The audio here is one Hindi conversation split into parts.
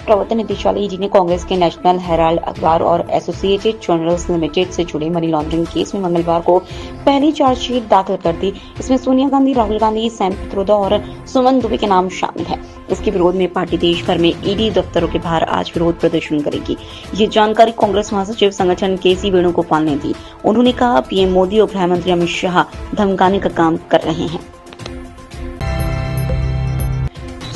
प्रवर्तन निदेशालय ईडी ने कांग्रेस के नेशनल हेराल्ड अखबार और एसोसिएटेड जर्नल्स लिमिटेड से जुड़े मनी लॉन्ड्रिंग केस में मंगलवार को पहली चार्जशीट दाखिल कर दी। इसमें सोनिया गांधी, राहुल गांधी, सैम पित्रोदा और सुमन दुबे के नाम शामिल है। इसके विरोध में पार्टी देश भर में ईडी दफ्तरों के बाहर आज विरोध प्रदर्शन करेगी। ये जानकारी कांग्रेस महासचिव संगठन केसी वेणुगोपाल ने दी। उन्होंने कहा, पीएम मोदी और गृह मंत्री अमित शाह धमकाने का काम कर रहे हैं।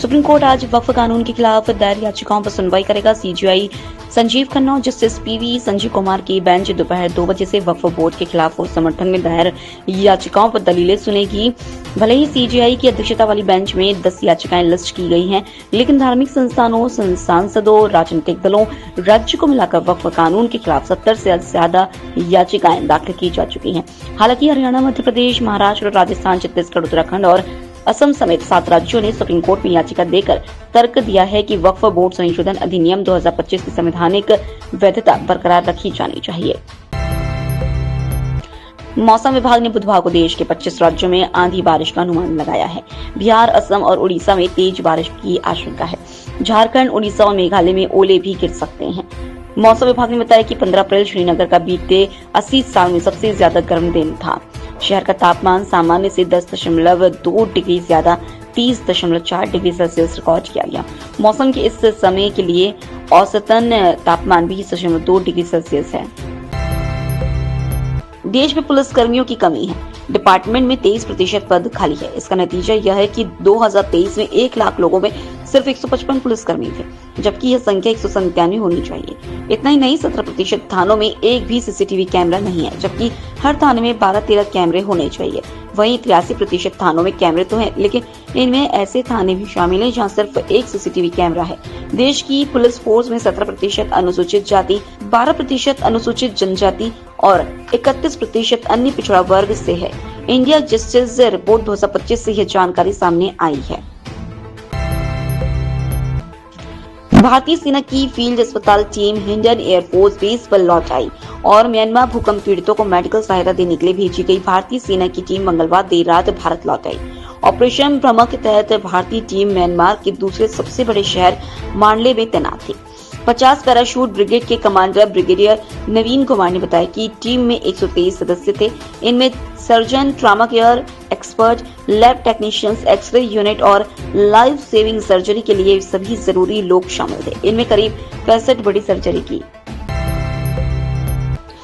सुप्रीम कोर्ट आज वक्फ कानून के खिलाफ दायर याचिकाओं पर सुनवाई करेगा। सीजेआई संजीव खन्ना और जस्टिस पीवी संजीव कुमार की बेंच दोपहर 2 बजे से वक्फ बोर्ड के खिलाफ और समर्थन में दायर याचिकाओं पर दलीलें सुनेगी। भले ही सीजेआई की अध्यक्षता वाली बेंच में 10 याचिकाएं लिस्ट की गई हैं, लेकिन धार्मिक संस्थानों, सांसदों, राजनीतिक दलों, राज्य को मिलाकर वक्फ कानून के खिलाफ 70 से ज्यादा याचिकाएं दाखिल की जा चुकी हैं। हालांकि हरियाणा, मध्य प्रदेश, महाराष्ट्र, राजस्थान, छत्तीसगढ़, उत्तराखंड और असम समेत 7 राज्यों ने सुप्रीम कोर्ट में याचिका देकर तर्क दिया है कि वक्फ बोर्ड संशोधन अधिनियम 2025 की संवैधानिक वैधता बरकरार रखी जानी चाहिए। मौसम विभाग ने बुधवार को देश के 25 राज्यों में आंधी बारिश का अनुमान लगाया है। बिहार, असम और उड़ीसा में तेज बारिश की आशंका है। झारखंड, उड़ीसा और मेघालय में ओले भी गिर सकते हैं। मौसम विभाग ने बताया कि 15 अप्रैल श्रीनगर का बीते 80 साल में सबसे ज्यादा गर्म दिन था। शहर का तापमान सामान्य से 10.2 डिग्री ज्यादा 30.4 डिग्री सेल्सियस रिकॉर्ड किया गया। मौसम के इस समय के लिए औसतन तापमान 20.2 डिग्री सेल्सियस है। देश में पुलिस कर्मियों की कमी है। डिपार्टमेंट में 23% पद खाली है। इसका नतीजा यह है कि 2023 में 1 लाख लोगों में सिर्फ 155 पुलिसकर्मी थे, जबकि यह संख्या 197 होनी चाहिए। इतना ही नहीं, 17% थानों में एक भी सीसीटीवी कैमरा नहीं है, जबकि हर थाने में 12-13 कैमरे होने चाहिए। वहीं 83% थानों में कैमरे तो हैं, लेकिन इनमें ऐसे थाने भी शामिल हैं जहां सिर्फ एक सीसीटीवी कैमरा है। देश की पुलिस फोर्स में 17% अनुसूचित जाति, 12% अनुसूचित जनजाति और 31% अन्य पिछड़ा वर्ग से है। इंडिया जस्टिस रिपोर्ट 2025 से यह जानकारी सामने आई है। भारतीय सेना की फील्ड अस्पताल टीम हिंडन एयरफोर्स बेस पर लौट आई और म्यांमार भूकंप पीड़ितों को मेडिकल सहायता देने के लिए भेजी गई भारतीय सेना की टीम मंगलवार देर रात भारत लौट आई। ऑपरेशन ब्रह्मा के तहत भारतीय टीम म्यांमार के दूसरे सबसे बड़े शहर मांडले में तैनात थी। 50 पैराशूट ब्रिगेड के कमांडर ब्रिगेडियर नवीन कुमार ने बताया कि टीम में 123 सदस्य थे। इनमें surgeon, trauma care expert, lab technicians, x ray unit और लाइफ सेविंग सर्जरी के लिए सभी जरूरी लोग शामिल थे। इनमें करीब 65 बड़ी सर्जरी की।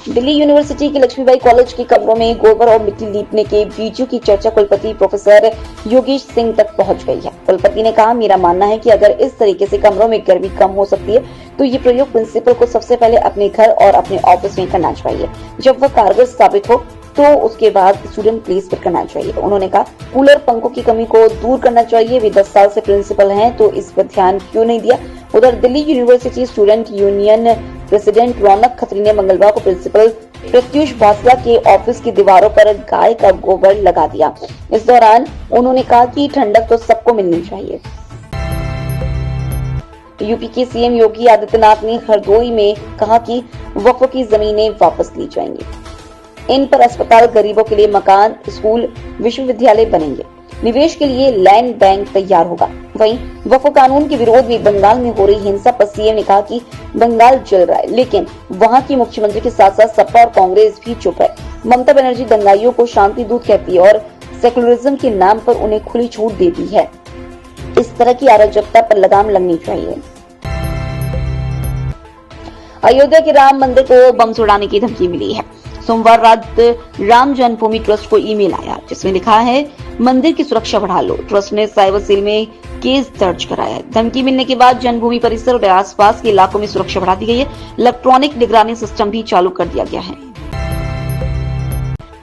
दिल्ली यूनिवर्सिटी के लक्ष्मीबाई कॉलेज के कमरों में गोबर और मिट्टी लीपने के वीडियो की चर्चा कुलपति प्रोफेसर योगेश सिंह तक पहुंच गई है। कुलपति ने कहा, मेरा मानना है कि अगर इस तरीके से कमरों में गर्मी कम हो सकती है तो ये प्रयोग प्रिंसिपल को सबसे पहले अपने घर और अपने ऑफिस में करना चाहिए। जब वह कारगर साबित हो तो उसके बाद स्टूडेंट प्लेस पर करना चाहिए। उन्होंने कहा, कूलर, पंखों की कमी को दूर करना चाहिए। वे 10 साल से प्रिंसिपल हैं तो इस पर ध्यान क्यों नहीं दिया। उधर Delhi university student union president Raunak Khatri ने मंगलवार को प्रिंसिपल प्रत्युष बासला के ऑफिस की दीवारों पर गाय का गोबर लगा दिया। इस दौरान उन्होंने कहा कि ठंडक तो सबको मिलनी चाहिए। यूपी के सीएम योगी आदित्यनाथ ने हरदोई में कहा कि वक्फ की जमीनें वापस ली जाएंगी। इन पर अस्पताल, गरीबों के लिए मकान, स्कूल, विश्वविद्यालय बनेंगे। निवेश के लिए लैंड बैंक तैयार होगा। वहीं वक्फ कानून के विरोध में बंगाल में हो रही हिंसा पर सीएम ने कहा कि बंगाल जल रहा है, लेकिन वहां की मुख्यमंत्री के साथ साथ सपा और कांग्रेस भी चुप है। ममता बनर्जी दंगाइयों को शांति दूत कहती है और सेकुलरिज्म के नाम पर उन्हें खुली छूट देती है। इस तरह की अराजकता पर लगाम लगनी चाहिए। अयोध्या के राम मंदिर को बम उड़ाने की धमकी मिली है। सोमवार रात राम जन्मभूमि ट्रस्ट को ईमेल आया जिसमें लिखा है, मंदिर की सुरक्षा बढ़ा लो। ट्रस्ट ने साइबर सेल में केस दर्ज कराया है। धमकी मिलने के बाद जन्मभूमि परिसर और आसपास के इलाकों में सुरक्षा बढ़ा दी गई है। इलेक्ट्रॉनिक निगरानी सिस्टम भी चालू कर दिया गया है।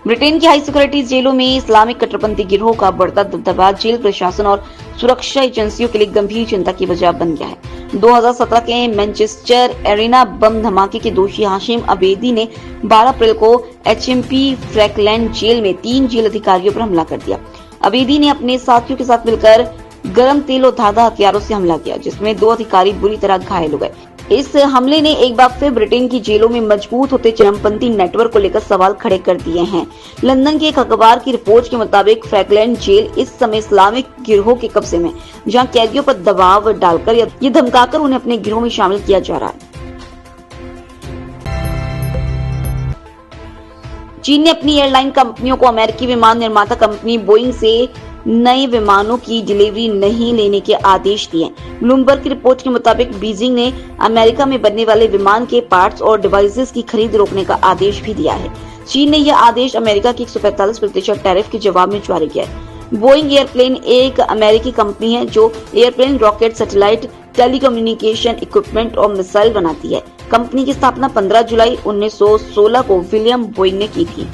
ब्रिटेन की हाई सिक्योरिटी जेलों में इस्लामिक कट्टरपंथी गिरोह का बढ़ता दबदबा जेल प्रशासन और सुरक्षा एजेंसियों के लिए गंभीर चिंता की वजह बन गया है। 2017 के मैनचेस्टर एरिना बम धमाके के दोषी हाशिम अबेदी ने 12 अप्रैल को HMP फ्रैकलैंड जेल में 3 जेल अधिकारियों पर हमला कर दिया। अबेदी ने अपने साथियों के साथ मिलकर गर्म तेल और धारदार हथियारों से हमला किया, जिसमें 2 अधिकारी बुरी तरह घायल हो गए। इस हमले ने एक बार फिर ब्रिटेन की जेलों में मजबूत होते चरमपंथी नेटवर्क को लेकर सवाल खड़े कर दिए हैं। लंदन के एक अखबार की रिपोर्ट के मुताबिक फ्रैंकलैंड जेल इस समय इस्लामिक गिरोह के कब्जे में, जहां कैदियों पर दबाव डालकर या धमकाकर उन्हें अपने गिरोह में शामिल किया जा रहा है। चीन ने अपनी एयरलाइन कंपनियों को अमेरिकी विमान निर्माता कंपनी बोइंग से नए विमानों की डिलीवरी नहीं लेने के आदेश दिए। ब्लूमबर्ग की रिपोर्ट के मुताबिक बीजिंग ने अमेरिका में बनने वाले विमान के पार्ट्स और डिवाइसेस की खरीद रोकने का आदेश भी दिया है। चीन ने यह आदेश अमेरिका की 145% टैरिफ के जवाब में जारी किया है। बोइंग एयरप्लेन एक अमेरिकी कंपनी है जो airplane, rocket, satellite, telecommunication equipment और मिसाइल बनाती है। कंपनी की स्थापना 15 जुलाई 1916 को विलियम बोइंग ने की थी।